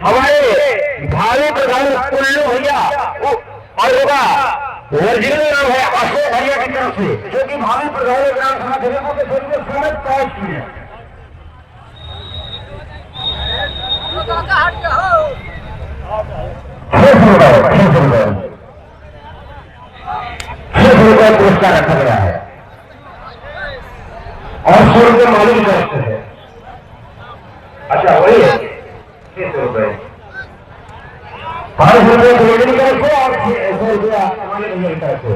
हमारे भावी प्रधान कुल्लू भैया और होगा ओरिजिनल नाम है अशोक भैया की तरफ से, जो कि भावी प्रधान ग्राम सभा विधायकों के जरिए समझ पास की है। पुरस्कार रखा गया है और 100 रुपये मालिक की तरफ से है। अच्छा वही है 600 रुपये, 500 रुपये की तरफ से और 100 रुपया मालिक भैया की तरफ से।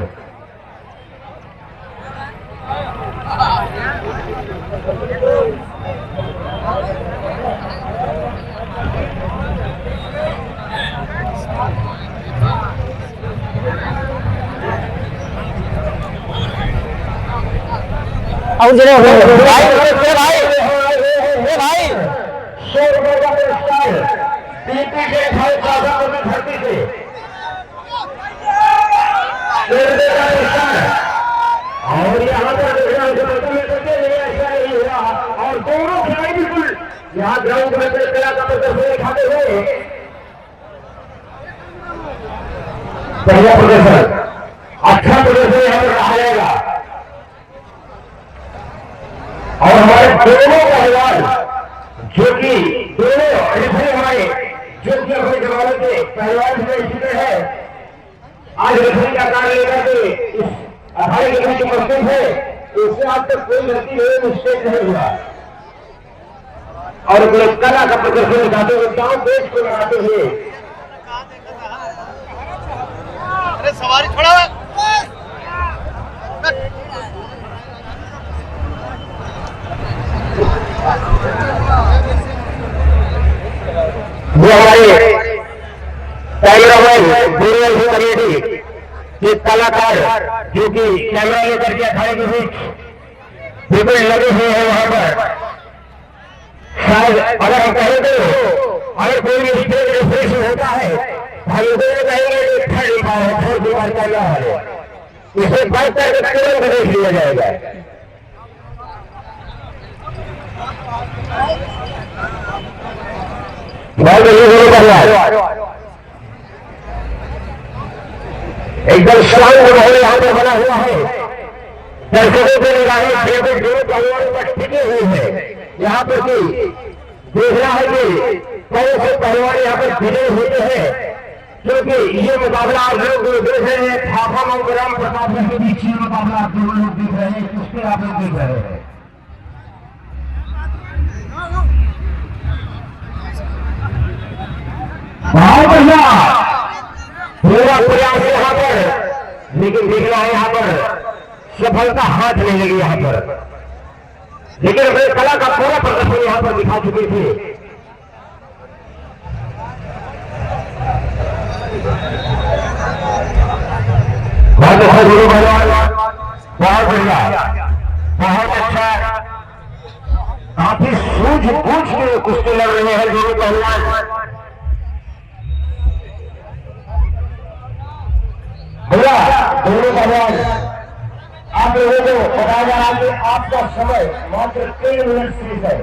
और जरा भाई भाई 100 रुपये का पुरस्कार डीपी के भाई साहब की धरती से और यहाँ पर नहीं हुआ और दोनों खिलाड़ी बिल्कुल यहाँ ग्राउंड में कला का प्रदर्शन दिखाते हुए पहला प्रदर्शन अच्छा प्रदर्शन यहाँ पर रहा जाएगा। और हमारे दोनों पहलवान जो कि दोनों रिफरी हमारे जो कि अपने जमाने के पहलवान से स्थित है, आज रिफरी का कार्य लेकर के इस अखाड़े के बीच उपस्थित है, इससे आज तक कोई गलती नहीं, मिस्टेक नहीं हुआ और अपने कला का प्रदर्शन दिखाते हुए गांव देश को लगाते हुए। अरे सवारी थोड़ा वो हमारे कैमरामैन कमेटी के कलाकार जो कि कैमरा लेकर के अखाड़े के बीच बिल्कुल लगे हुए हैं वहां पर। शायद अगर हम कहें तो अगर कोई स्टेज रेफरेशन होता है हम लोग कहेंगे ठंड लिखा है, थोड़ी बीमार कैमरा है, इसे बाइक करके तुरंत देख लिया जाएगा। एकदम शांत माहौल यहाँ पर बना हुआ है, दर्शकों की निगाहें दोनों पहलवानों पर टिकी हुई है। यहाँ पर भी देख रहा है कि कौन से पहलवान यहाँ पर विजय होते हैं, क्योंकि ये मुकाबला आप लोग देख रहे हैं थापा और ग्राम प्रताप के बीच ये मुकाबला आप दोनों लोग देख रहे हैं, उसके आप लोग देख रहे हैं। बहुत बढ़िया पूरा प्रयास यहाँ पर, लेकिन देखना है यहाँ पर सफलता हाथ नहीं लगी यहाँ पर, लेकिन अपने कला का पूरा प्रदर्शन यहाँ पर दिखा चुके थे। बहुत अच्छा गुरु भगवान, बहुत बढ़िया, बहुत अच्छा, काफी सूझबूझ के कुश्ती लड़ रहे हैं दोनों पहलवान। दोनों पहलवान आप लोगों को बताया जा रहा है कि आपका समय मात्र 3 मिनट शेष है,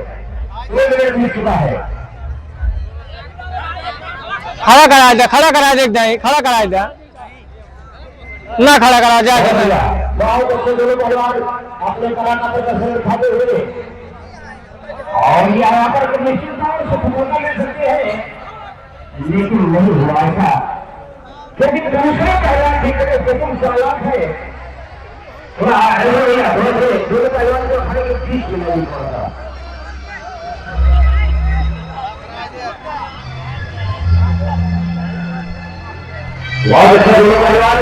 1 मिनट बीत चुका है। खड़ा करा दे, खड़ा करा दे, खड़ा करा दे ना, खड़ा करा जाए बहुत अच्छे दोनों पहलवान अपने कला का प्रदर्शन दिखाते हुए और यहाँ पर निश्चित से सफलता ले सकते हैं, लेकिन नहीं हुआ ऐसा, क्योंकि दूसरा पहलवान ठीक है प्रथम सवाल है थोड़ा दोनों पहलवान को खड़े के बीच में नहीं पड़ता। बहुत अच्छा दोनों पहलवान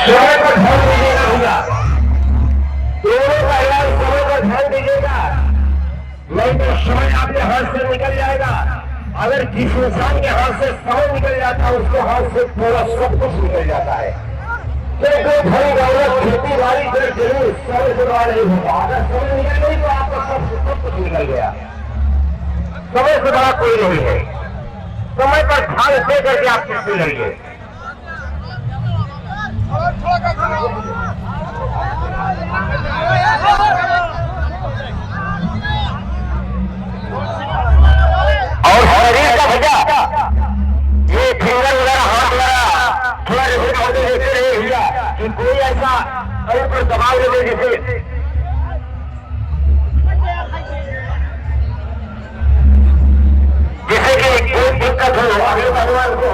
समय पर ध्यान दीजिएगा भैया, दोनों पहलवान समय पर ध्यान दीजिएगा, नहीं तो समय आपके हाथ से निकल जाएगा। अगर जिस इंसान के हाथ से समय निकल जाता है उसके हाथ से पूरा सब कुछ निकल जाता है। तो धन दौलत खेती बाड़ी से जरूर समय से बड़ा नहीं होगा, अगर समय निकल गई तो आपका सब कुछ निकल गया। समय से बड़ा कोई नहीं है, समय पर ध्यान दे करके आप कुछ लड़िए। और शरीर का भैया ये फिंगर वगैरह हाथ वगैरह थोड़ा जैसे देखते रहे भैया कि कोई ऐसा अरे पर दबाव ले जैसे कि कोई दिक्कत हो अगले भगवान को।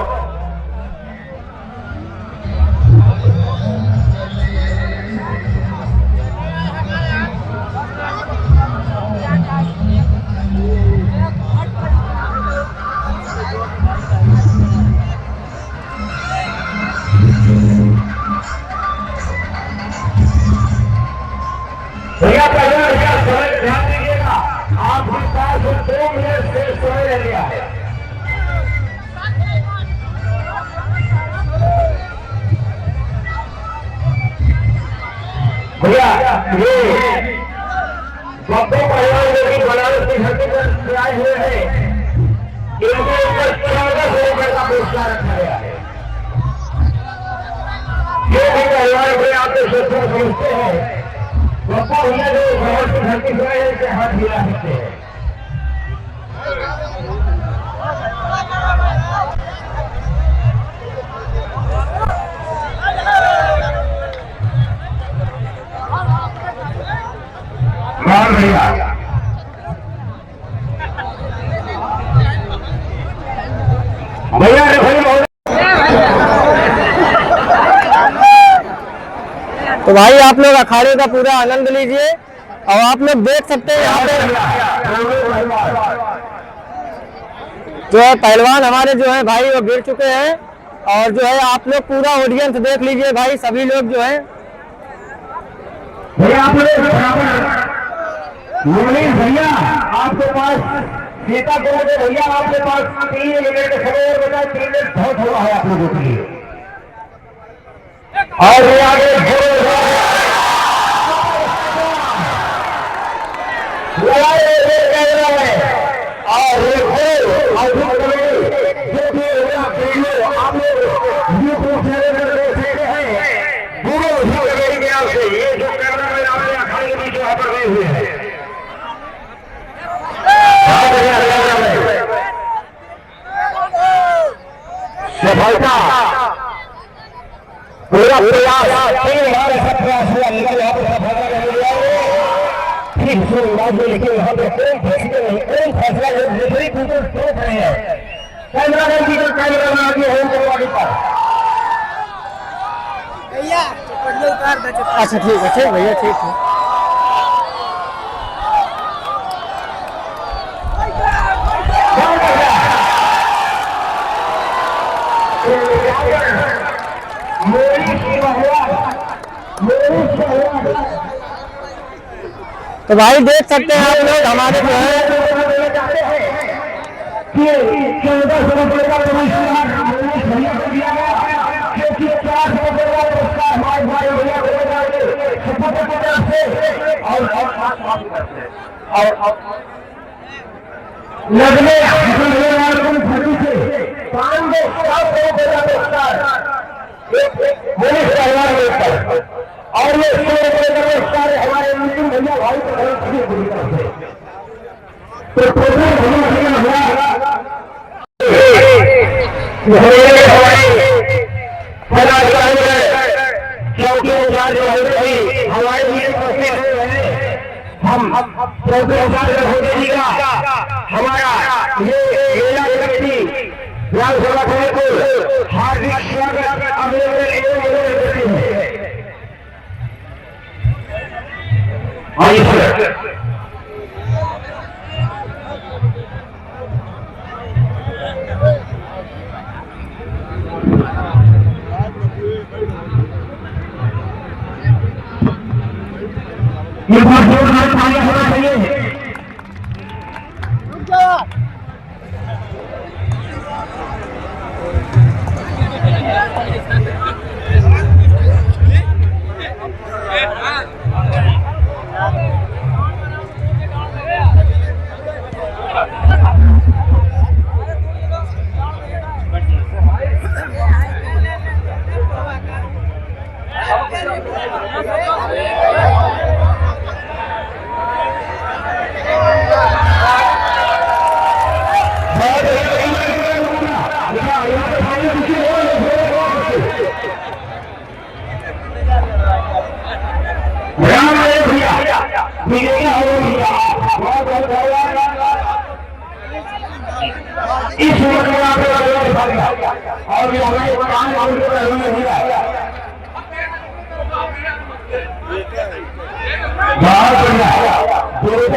भैया पहले भैया समय ध्यान दीजिएगा, आपके पास 2 मिनट से समय रह गया है। भैया ये बब्बू परिवार जो कि बनारस की धरती पर से आए हुए हैं, इनके ऊपर 1400 रुपए का पुरस्कार रखा गया है। जो भी परिवार अपने आप को सोचना समझते हैं बप्पा भैया जो बनारस की धरती पर आए हैं हाथ हिला सकते हैं। मान भैया भैया रे भाई तो भाई आप लोग अखाड़े का पूरा आनंद लीजिए और आप लोग देख सकते हैं यहाँ पे जो है पहलवान हमारे जो है भाई वो गिर चुके हैं और जो है आप लोग पूरा ऑडियंस देख लीजिए भाई सभी लोग जो है भैया भैया आपके पास सीता को भैया आपके पास 3 मिनट का समय और बताए 3 मिनट बहुत हुआ है आप लोगों के लिए और ये आगे सफलता पूरा प्रयास 3 बार ऐसा प्रयास हुआ लेकिन यहाँ पर सफलता नहीं मिला ठीक से इलाज में लेकिन यहाँ पे कोई फैसला नहीं कोई फैसला नहीं बिल्कुल ठोक रहे हैं कैमरामैन की जो कैमरामैन आगे है उनको आगे पर भैया अच्छा ठीक है भैया ठीक है तो भाई देख सकते हैं आप लोग हमारे जो है कि 1400 रुपये का पुरस्कार भैया को दिया गया क्योंकि 400 रुपये का पुरस्कार हमारे भाई भैया को सपोर्टर की तरफ से और लगने से 500 रुपये का पुरस्कार पुलिस परिवार में और ये 100 रुपये का पुरस्कार हमारे अंतिम भैया भाई को तरफ से तो प्रोग्राम क्योंकि हमारे लिए हम हमारा ये मेला व्यक्ति विधानसभा को हार्दिक स्वागत ये बहुत जोरदार तालियां होना चाहिए।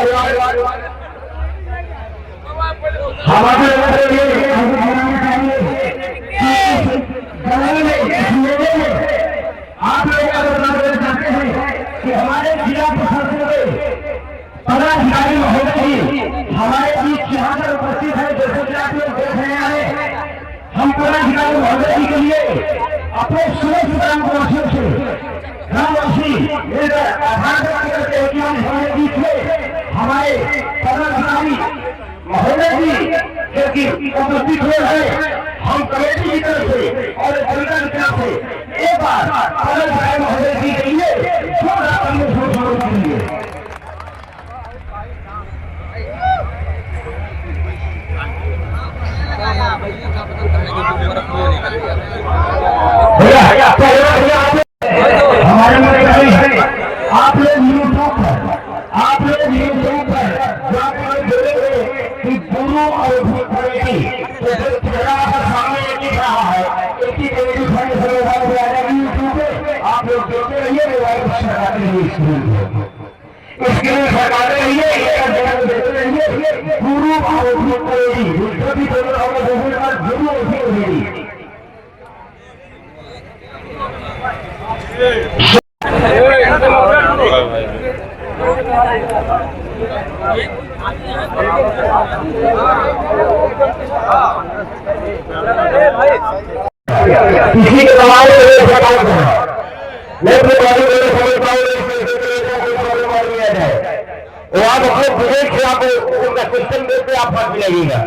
हमारे आप लोग अगर चाहते हैं कि हमारे जिला प्रशासन के पदाधिकारी महोदय हमारे बीच यहाँ पर उपस्थित है, जैसे कि आप लोग देख रहे हैं, हम पदाधिकारी महोदय जी के लिए अपने सुरक्षित ग्रामवासियों से ग्रामवासी मिलकर आधार करते हैं कि हमारे बीच में हमारे पदाधिकारी महोदय जी जो कि उपस्थित हुए हैं, हम कमेटी की तरफ से और जनता की तरफ से एक बार पदाधिकारी महोदय जी के लिए हमारे में आप लोग यूट्यूब पर कि गुरु और कमेटी सामने दिख रहा है, एक ही कमेटी यूट्यूब पे आप लोग देखते रहिए, मोबाइल पर सरकाते रहिए, स्क्रीन सरकाते रहिए, देखते रहिए गुरु और कमेटी जो भी गुरु और किसी के दबाव वो आप अपने विवेक से आप उनका क्वेश्चन देते आप फर्क लगेगा।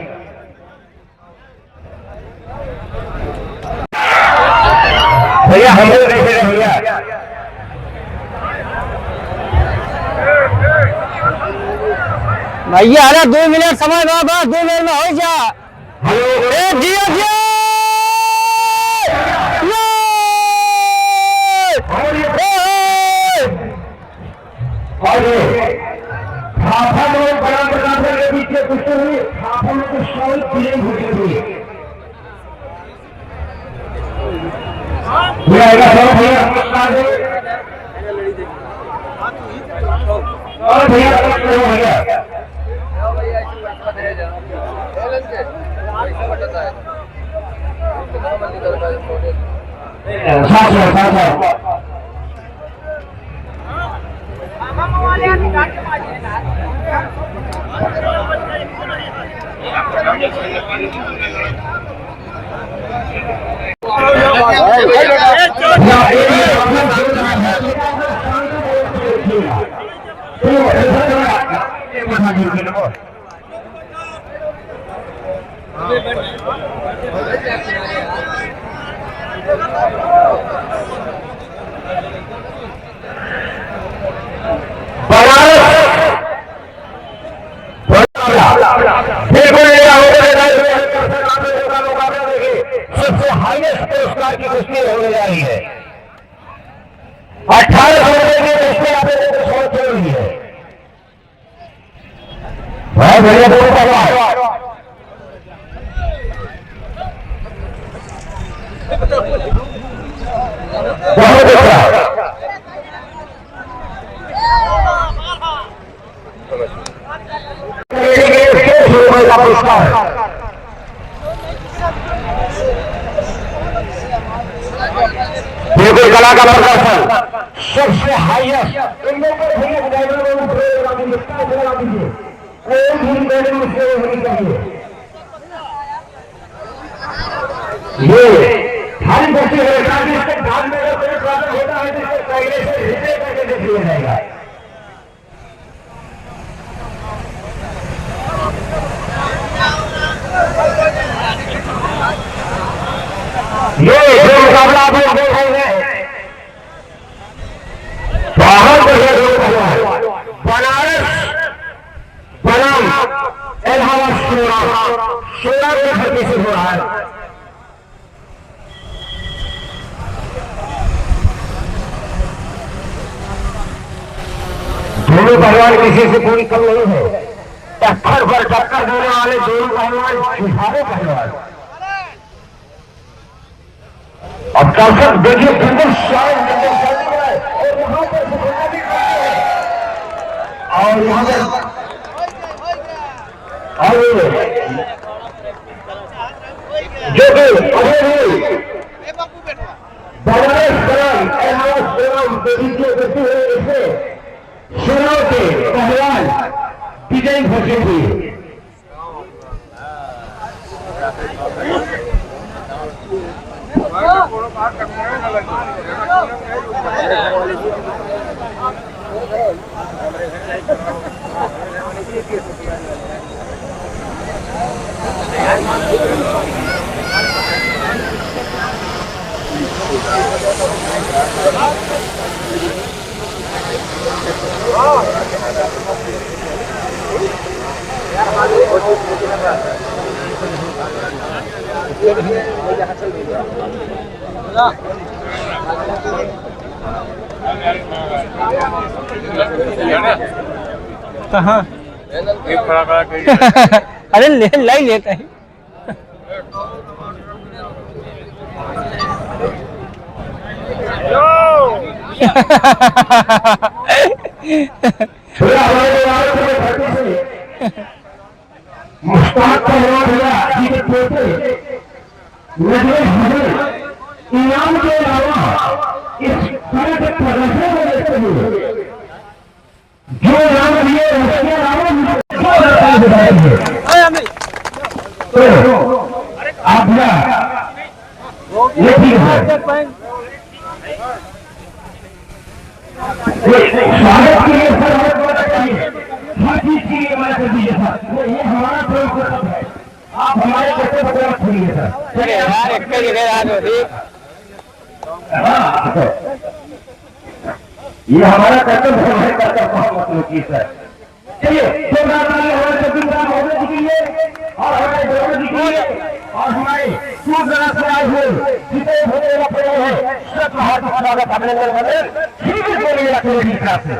भैया हम लोग कैसे भैया भैया अरे 2 मिनट समय बाबा, 2 मिनट में हो जा। जियो जियो के बीच में कुछ हुई, आपको कुछ सॉल्व किए हुए और भैया सबसे हाईएस्ट पुरस्कार की कुश्ती होने जा रही है। 18 की कुश्ती आप लोगों को शौक चल रही है। बहुत बढ़िया बहुत अच्छा पुरस्कार बिल्कुल कला का प्रदर्शन सबसे हाईएस्ट इन लोगों को कोई भी मेडल मुझसे होनी चाहिए। ये खाली बच्चे होता है जिसके ध्यान में अगर कोई प्रॉब्लम होता है तो इसको पहले से रिपेयर करके देख लिया जाएगा। ये जो मुकाबला आप लोग देख रहे हैं बहुत बढ़िया बनारस बनाम इलाहाबाद सोलह के धरती से हो रहा है। दोनों पहलवान किसी से कोई कम नहीं है, टक्कर पर टक्कर देने वाले दोनों पहलवान सुधारे पहलवान। अब दर्शक देखिए बिल्कुल शांत और यहाँ पर और यहाँ पर और जो कि अभी भी बनारस ग्राम एलाहाबाद ग्राम बेबीके करते हुए इसे सुनाव के पहलवान विजय घोषित हुई। कहाँ अरे ले लेता है। मुश्ताक जी के पोते इनाम के अलावा इस तरह के प्रदर्शन को देखते हुए जो इनाम दिए उसके अलावा आप ये ठीक है स्वागत के लिए सर हर चीज के लिए हमारा कर दीजिए सर, ये हमारा प्रयोग है। आप हमारे बच्चे बच्चे छोड़िए सर यार एक ये हमारा कर्तव्य है, कर्तव्य मतलब की सर। चलिए हमारे चौकीदार महोदय जी के लिए और हमारे द्रौपदी जी के लिए और हमारे सूरजला से आए हुए जितने होने वाले हैं सब हार्दिक स्वागत अभिनंदन करते ठीक बोलिए रखने की तरफ से।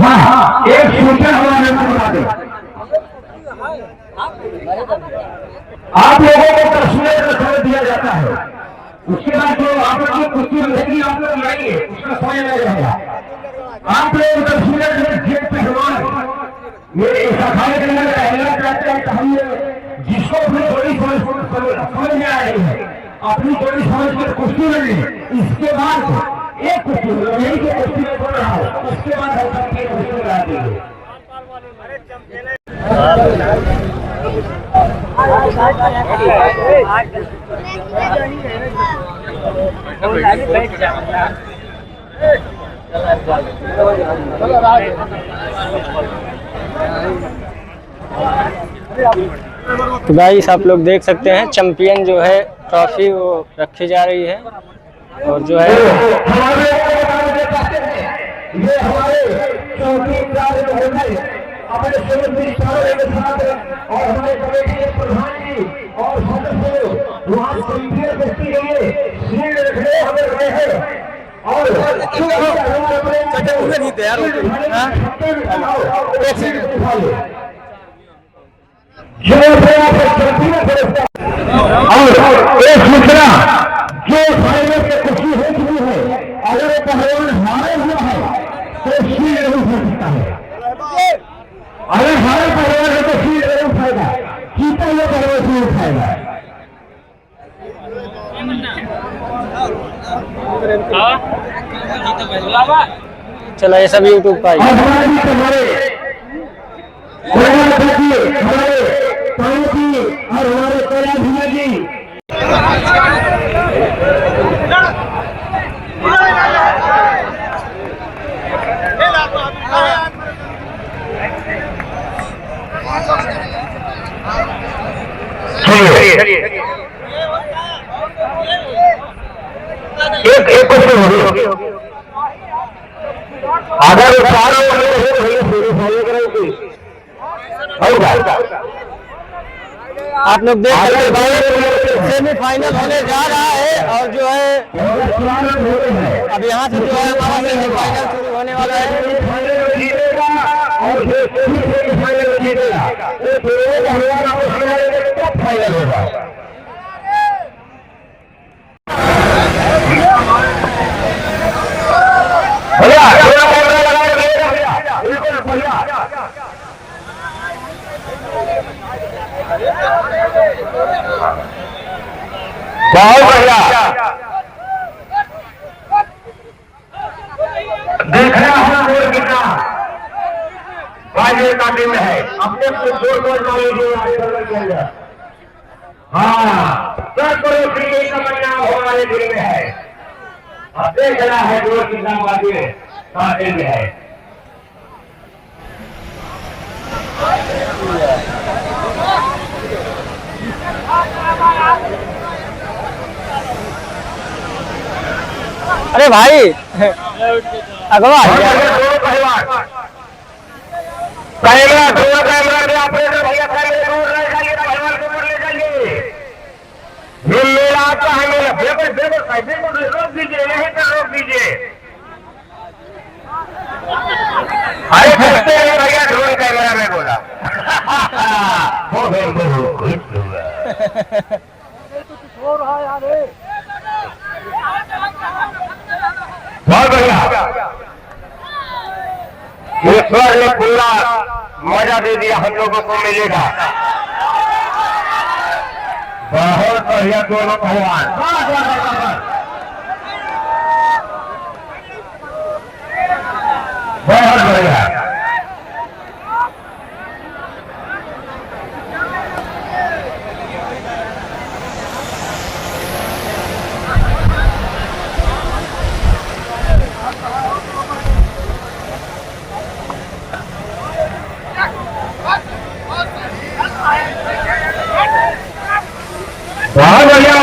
हाँ एक सूचना हमारे बता दें, आप लोगों को तस्वीर का समय दिया जाता है, उसके बाद जो आप लोग की कुर्सी रहेगी आप लोग लाइए उसका समय नहीं रहेगा। आप लोग तस्वीर जेब पे मेरे सफाई के अंदर कहना चाहते हैं कि हम जिसको अपनी थोड़ी समझ में आ रही है अपनी थोड़ी समझ कर कुर्सी में ली, इसके बाद एक कुर्सी यही जो कुर्सी में बोल रहा है उसके बाद हम सबकी कुर्सी में ला देंगे। तो गाइस आप लोग देख सकते हैं चैंपियन जो है ट्रॉफी वो रखी जा रही है और जो है ये हमारे चौकीदार अपने के साथ और हमारे कमेटी के प्रधान जी और सदस्य वहाँ चैंपियन व्यक्ति रहिए सीट रखने हमें रहे हैं और तैयार हो और एक सूचना जो फाइनल से खुशी हो चुकी है, अगर वो पहलवान हारे हुआ है तो शील्ड नहीं हो सकता है। अगर हारे पहलवान है तो शील्ड नहीं उठाएगा, जीता हुआ पहलवान शील्ड उठाएगा। चलो ये सब यूट्यूब पर हमारे और हमारे कैलाश भैया जी एक क्वेश्चन होगी अगर चारों आप लोग देख सकते हैं सेमीफाइनल होने जा रहा है और जो है अब यहाँ से जो है हमारा सेमीफाइनल शुरू होने वाला है। फाइनल होगा। बाजे का दिन है, अपने को जोर जोर मान लीजिए जंगल के अंदर। हाँ, 10 करोड़ की तमन्ना हमारे दिल में है। अब देख रहा है जो कितना बाजे का दिल में है। अरे भाई अगवा कैमरा दूर, कैमरा के ऑपरेटर भैया कैमरे दूर ले जाइए, पहलवान को दूर ले जाइए। ये मेला आपका है, मेला बिल्कुल बिल्कुल बिल्कुल रोक दीजिए, यहीं पर रोक दीजिए। अरे देखते हैं भैया ड्रोन कैमरा में बोला वो खुश हुआ। बहुत बढ़िया, ईश्वर ने पूरा मजा दे दिया, हम लोगों को मिलेगा। बहुत बढ़िया दोनों भगवान, बहुत बढ़िया। बहुत बढ़िया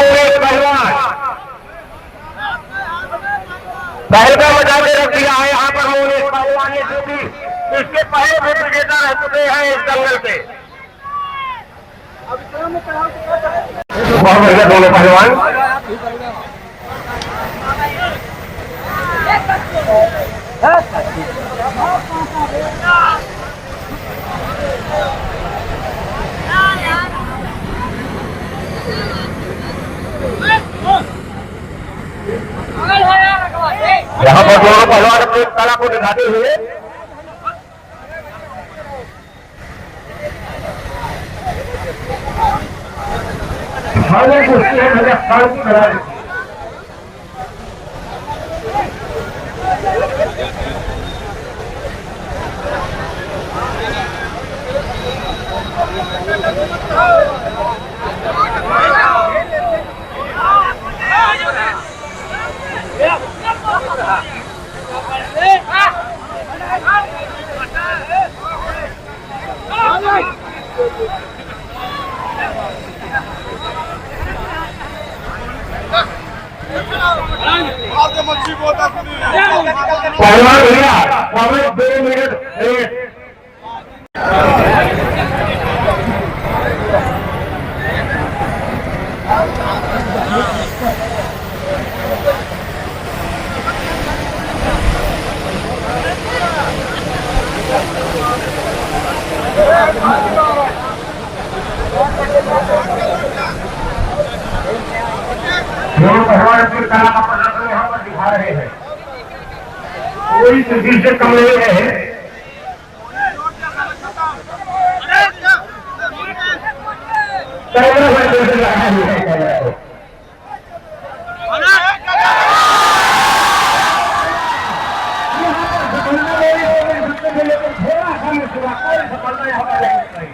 पहलवान, पहल का मजा के रख दिया है यहाँ पर मोनेश पहलवान ने, जो कि इसके पहले भी विजेता रह चुके हैं इस दंगल के। बहुत बढ़िया दोनों पहलवान। यहाँ पर दोनों पहलवान अपनी कला को दिखाते हुए पहलवान भैया 2 मिनट लेट। दोनों भगवान की कला का प्रदर्शन यहाँ पर दिखा रहे हैं, कोई किसी से कम नहीं है। थोड़ा सा मुश्किल, कोई सफलता यहाँ पर नहीं।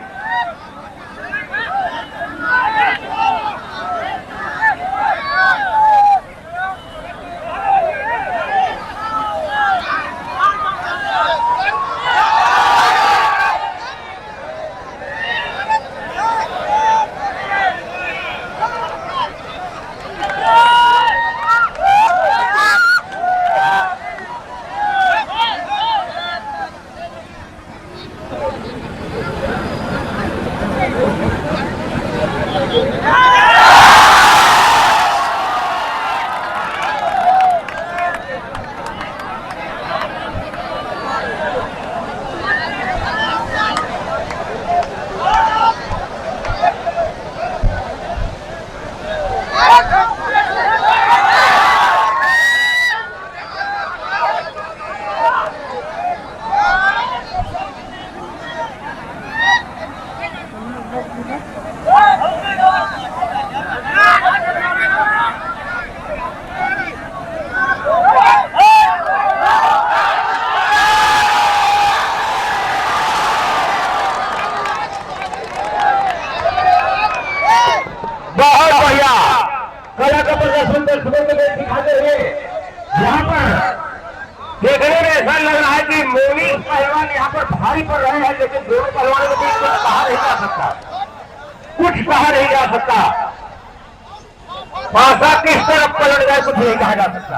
हुए यहाँ पर देखने में ऐसा लग रहा है कि मोनी पहलवान यहाँ पर भारी पड़ रहे हैं, लेकिन दोनों पहलवानों के बीच कुछ कहा नहीं जा सकता, कुछ कहा नहीं जा सकता। पासा किस तरफ पलट जाए कुछ नहीं कहा जा सकता,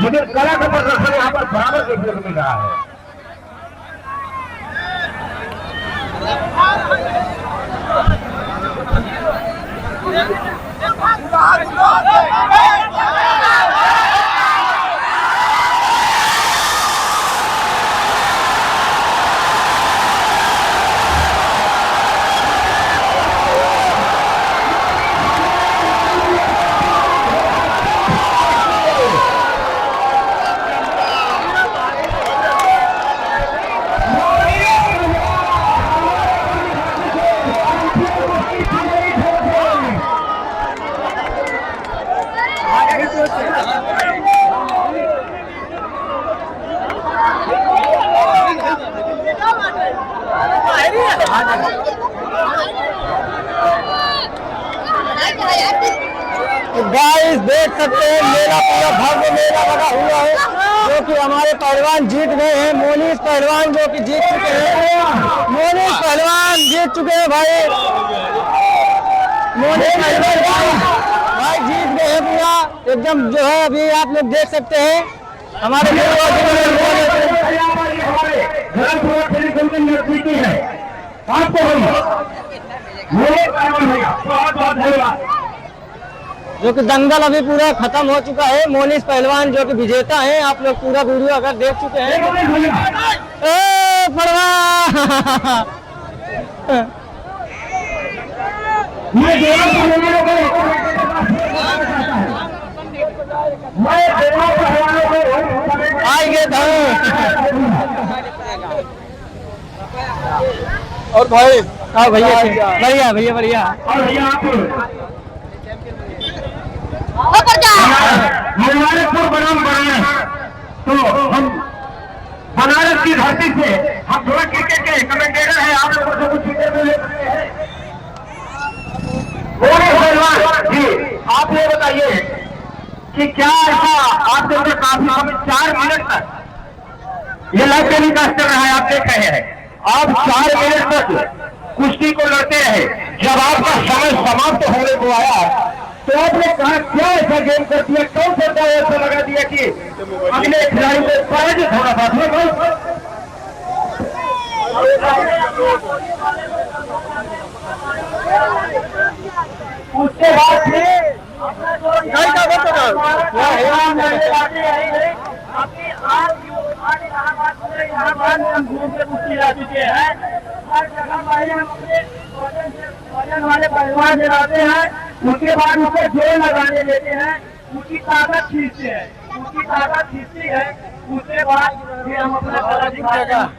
लेकिन कला का प्रदर्शन यहाँ पर बराबर देखने को मिल रहा है। गाइस देख सकते हैं मेला पूरा भव्य मेला लगा हुआ है, जो कि हमारे पहलवान जीत गए हैं। मोनीश पहलवान जो कि जीत चुके हैं, मोनीश पहलवान जीत चुके हैं भाई, मोनीश पहलवान भाई जीत गए हैं पूरा एकदम जो है। अभी आप लोग देख सकते हैं हमारे नजदीकी है आपको बहुत बहुत धन्यवाद। जो कि दंगल अभी पूरा खत्म हो चुका है। मोनीश पहलवान जो कि विजेता हैं, आप लोग पूरा वीडियो अगर देख चुके हैं। आएंगे और भाई हाँ भैया बढ़िया भैया बढ़िया। मुबारकपुर बनाम बनारस, तो हम बनारस की धरती से हम थोड़ा क्रिकेट के कमेंटेटर हैं, आप लोगों से कुछ क्रिकेट में ले सकते हैं। जी आप ये बताइए कि क्या ऐसा आपके अंदर काफी समय 4 मिनट तक ये लाइव टेलीकास्ट चल रहा है, आप देख रहे हैं, आप 4 मिनट तक कुश्ती को लड़ते रहे। जब आपका समय समाप्त होने को आया तो आपने कहा क्या ऐसा गेम कर दिया, कौन सा दवा ऐसा लगा दिया कि अगले खिलाड़ी को पराजित होना था। उसके बाद फिर चुके हैं, हर जगह वजन वाले पहलवान दिलाते हैं, उसके बाद उसे जोर लगाने देते हैं, उसकी ताकत खींचते हैं, उसकी ताकत खींचती है, उसके बाद फिर हम अपना कला दिखाते हैं।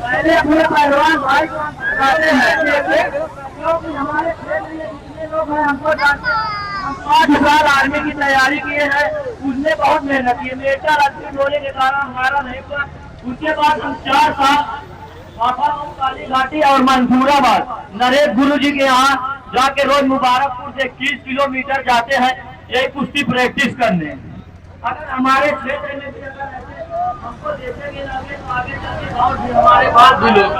पहले अपने पहलवान भाई को बताते हैं, क्योंकि हमारे क्षेत्र में जितने लोग हैं हमको जानते हैं। हम 5 साल आर्मी की तैयारी किए हैं, उसने बहुत मेहनत की। मेटा रात्रि होने के कारण हमारा नहीं हुआ। उसके बाद हम 4 साल बाबा काली घाटी और मंसूराबाद नरेश गुरु जी के यहाँ जाके रोज मुबारकपुर से 21 किलोमीटर जाते हैं यही कुश्ती प्रैक्टिस करने। अगर हमारे क्षेत्र में भी अगर हमको देखेंगे तो आगे चलके और भी हमारे बात भी लोग।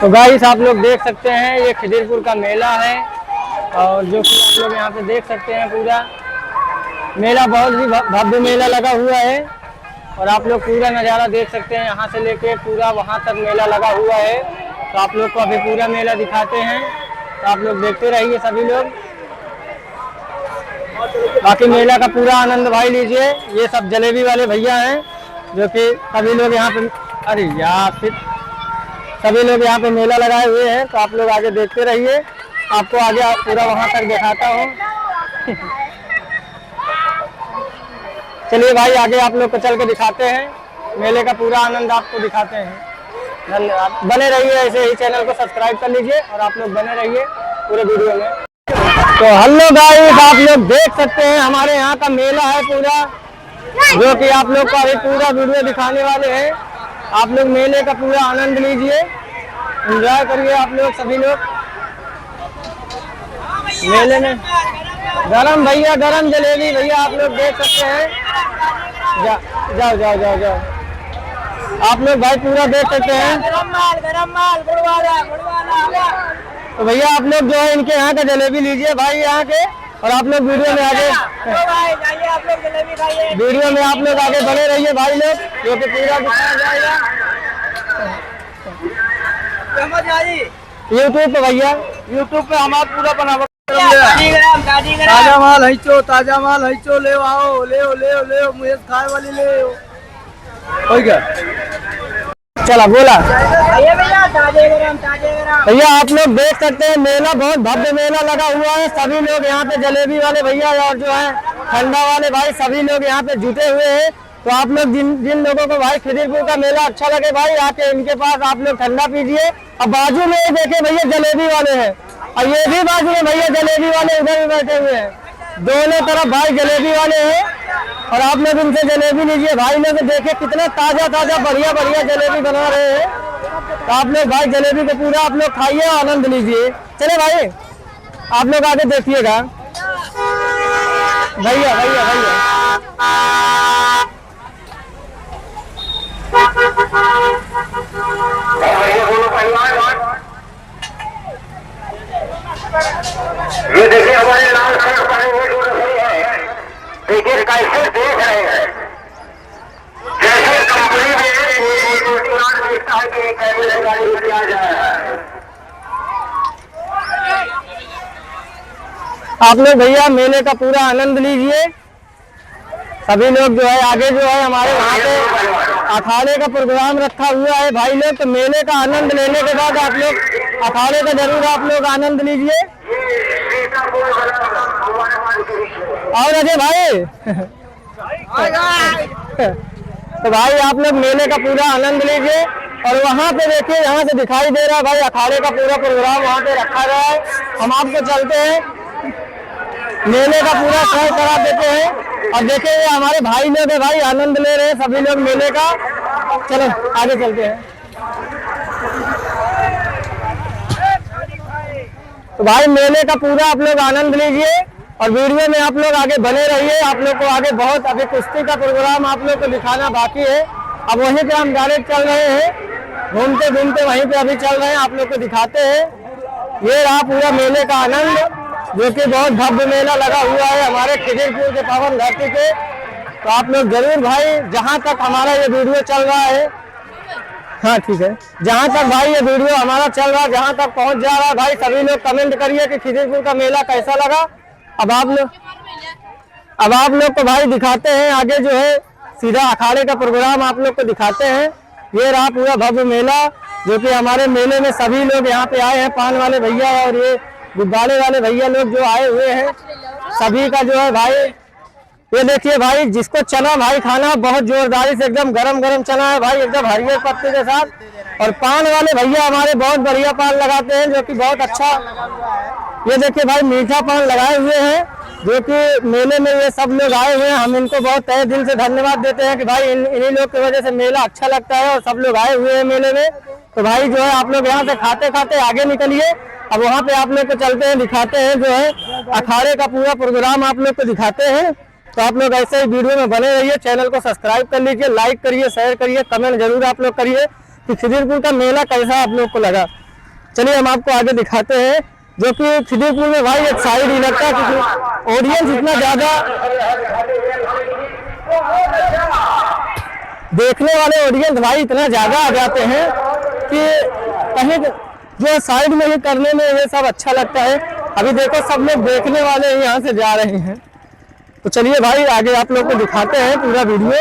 तो गाइस आप लोग देख सकते हैं ये खिदिरपुर का मेला है, और जो कि आप लोग यहाँ पे देख सकते हैं पूरा मेला बहुत ही भव्य मेला लगा हुआ है। और आप लोग पूरा नज़ारा देख सकते हैं, यहाँ से लेके पूरा वहाँ तक मेला लगा हुआ है। तो आप लोग को अभी पूरा मेला दिखाते हैं, तो आप लोग देखते रहिए सभी लोग। बाकी मेला का पूरा आनंद भाई लीजिए। ये सब जलेबी वाले भैया हैं जो कि सभी लोग यहाँ पे, अरे यार फिर सभी लोग यहाँ पे मेला लगाए हुए हैं। तो आप लोग आगे देखते रहिए, आपको आगे पूरा वहाँ तक दिखाता हूँ। चलिए भाई आगे आप लोग को चल के दिखाते हैं, मेले का पूरा आनंद आपको दिखाते हैं। धन्यवाद। बने रहिए ऐसे ही, चैनल को सब्सक्राइब कर लीजिए और आप लोग बने रहिए पूरे वीडियो में। तो हेलो गाइस, आप लोग देख सकते हैं हमारे यहाँ का मेला है पूरा, जो कि आप लोग को अभी पूरा वीडियो दिखाने वाले हैं। आप लोग मेले का पूरा आनंद लीजिए, एंजॉय करिए आप लोग सभी लोग। मेले में गरम भैया, गरम जलेबी भैया आप लोग देख सकते हैं। जाओ जाओ जाओ जाओ, आप लोग भाई पूरा देख सकते हैं। गरम माल तो भैया आप लोग जो है इनके यहाँ का जलेबी लीजिए भाई यहाँ के, और आप लोग वीडियो में आगे आप लोग जलेबी खाइए। वीडियो में आप लोग आगे बने रहिए भाई लोग, जो कि पूरा दिखाया जाएगा यूट्यूब पे भैया, यूट्यूब पे हमारा पूरा बनावट। ताजा माल है, ताजा माल है, ले आओ ले मुझे खाए वाली ले हो गया। चला बोला भैया ताजे गरम भैया आप लोग देख सकते हैं मेला बहुत भव्य मेला लगा हुआ है। सभी लोग यहाँ पे जलेबी वाले भैया और जो है ठंडा वाले भाई सभी लोग यहाँ पे जुटे हुए हैं। तो आप लोग जिन लोगों को भाई खिदिरपुर का मेला अच्छा लगे भाई आके इनके पास आप लोग ठंडा पीजिए। और बाजू में देखे भैया जलेबी वाले हैं, और ये भी बाजू में भैया जलेबी वाले उधर भी बैठे हुए हैं। दोनों तरफ भाई जलेबी वाले हैं, और आप लोग इनसे जलेबी लीजिए भाई लोग। देखे कितना ताजा ताजा बढ़िया बढ़िया जलेबी बना रहे हैं। तो आप लोग भाई जलेबी को पूरा आप लोग खाइए, आनंद लीजिए। चले भाई आप लोग आगे देखिएगा भैया भैया भैया। ये देखिए हमारे लाल शर्ट पहने हुए जो रही है, देखिए कैसे देख रहे हैं, जैसे कंपनी में देखता है कि कैमरे गाड़ी लेके आ जाए। आप लोग भैया मेले का पूरा आनंद लीजिए। सभी लोग जो है आगे जो है हमारे वहाँ पे अखाड़े का प्रोग्राम रखा हुआ है भाई लोग। तो मेले का आनंद लेने के बाद आप लोग अखाड़े का जरूर आप लोग आनंद लीजिए। और अजय भाई तो भाई आप लोग मेले का पूरा आनंद लीजिए। और वहाँ पे देखिए यहाँ से दिखाई दे रहा है भाई अखाड़े का पूरा प्रोग्राम वहाँ पे रखा गया है। हम आपको चलते हैं मेले का पूरा सह करा देते हैं। और देखिए ये हमारे भाई लोग है भाई आनंद ले रहे हैं सभी लोग मेले का। चलो आगे चलते हैं। तो भाई मेले का पूरा आप लोग आनंद लीजिए और वीडियो में आप लोग आगे बने रहिए। आप लोग को आगे बहुत अभी कुश्ती का प्रोग्राम आप लोग को दिखाना बाकी है। अब वहीं पे हम डायरेक्ट चल रहे हैं, घूमते घूमते वहीं पे अभी चल रहे हैं, आप लोग को दिखाते हैं। ये रहा पूरा मेले का आनंद, जो कि बहुत भव्य मेला लगा हुआ है हमारे खिदिरपुर के पावन धरती पे। तो आप लोग जरूर भाई जहां तक हमारा ये वीडियो चल रहा है, हाँ ठीक है, जहां तक भाई ये वीडियो हमारा चल रहा है, जहां तक पहुंच जा रहा है भाई सभी लोग कमेंट करिए कि खिदिरपुर का मेला कैसा लगा। अब आप लोग को भाई दिखाते हैं आगे जो है सीधा अखाड़े का प्रोग्राम आप लोग को दिखाते हैं। ये रहा पूरा भव्य मेला, जो कि हमारे मेले में सभी लोग यहाँ पे आए हैं, पान वाले भैया और ये गुब्बारे वाले भैया लोग जो आए हुए हैं, सभी का जो है भाई ये देखिए भाई जिसको चना भाई खाना बहुत जोरदारी से एकदम गरम गरम चना है भाई, एकदम हरियर पत्ते के साथ। और पान वाले भैया हमारे बहुत बढ़िया पान लगाते हैं, जो कि बहुत अच्छा। ये देखिए भाई मीठा पान लगाए हुए हैं, जो कि मेले में ये सब लोग आए हुए हैं। हम इनको बहुत तहे दिल से धन्यवाद देते हैं कि भाई इन्हीं लोग की वजह से मेला अच्छा लगता है और सब लोग आए हुए हैं मेले में। तो भाई जो है आप लोग यहाँ से खाते खाते आगे निकलिए। अब वहाँ पे आप लोग को चलते हैं, दिखाते हैं जो है अखाड़े का पूरा प्रोग्राम आप लोग को दिखाते हैं। तो आप लोग ऐसे ही वीडियो में बने रहिए, चैनल को सब्सक्राइब कर लीजिए, लाइक करिए, शेयर करिए, कमेंट जरूर आप लोग करिए कि खिदिरपुर का मेला कैसा आप लोग को लगा। चलिए हम आपको आगे दिखाते हैं, जो कि खिदिरपुर में भाई एक साइड ही लगता है क्योंकि ऑडियंस इतना ज्यादा, देखने वाले ऑडियंस भाई इतना ज्यादा आ जाते हैं कि कहीं जो साइड में ही करने में ये सब अच्छा लगता है। अभी देखो सब लोग देखने वाले यहाँ से जा रहे हैं। तो चलिए भाई आगे आप लोग को दिखाते हैं पूरा वीडियो।